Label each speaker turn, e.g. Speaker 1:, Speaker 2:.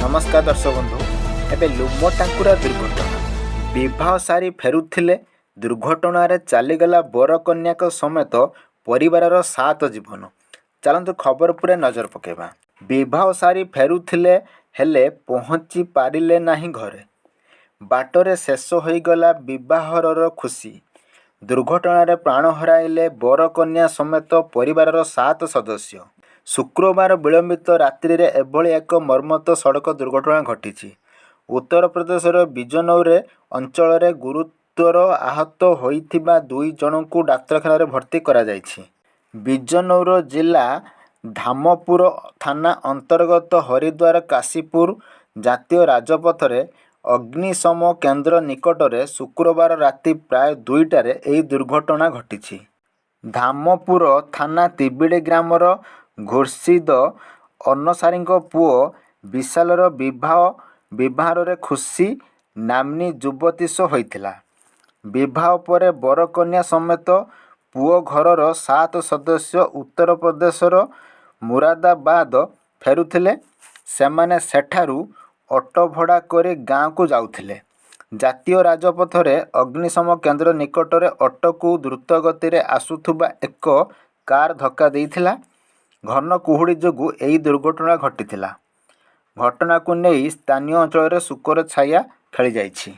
Speaker 1: नमस्कार दर्शक बंधु एबे लुमटांकुरा दुर्घटना विवाह सारी फेरुथिले दुर्घटन चलीगला बर कन्याक समेत परिवार 7 जीवन। चलतु खबर पूरे नजर पकेबा। विवाह सारी फेरुथिले हेले पहुँची पारिले नहीं घरे। बाटरे शेष होईगला विवाहर खुशी। दुर्घटन प्राण हराइले बर कन्या समेत परिवार 7 सदस्य। शुक्रवार विलंबित रात्रि रे एभली एक मर्मत सड़क दुर्घटना घटी। उत्तर प्रदेशर बिजनौर अंचल में गुरुतर आहत होइथिबा 2 जनकु डाक्तरखाना भर्ती करा जायछि। बिजनौर जिला धामपुर थाना अंतर्गत हरिद्वार काशीपुर जातीय राजपथ अग्निशम केन्द्र निकटरे शुक्रवार राति प्राय 2टार यह दुर्घटना घटी। धामपुर थाना तिबिड़ी ग्रामर घोर्षिद अन्नसारी पुओ विशालर विवाह खुशी नामनी युवती सह होइथिला। विवाह पर बर कन्या समेत पुओ घरर 7 सदस्य उत्तर प्रदेशर मुरादाबाद फेरुथिले। सेमाने सेठारु ऑटो भड़ा करे गाँव को जाउथिले। जातीय राजपथ रे अग्निशम केन्द्र निकटरे ऑटो को द्रुत गति रे आसुथुबा एक कार धक्का देइथिला। घन कुहुड़ी जोगु एही दुर्घटना घटिथिला। घटना को नहीं स्थानीय अंचल शोकर छाया खेली जाइछि।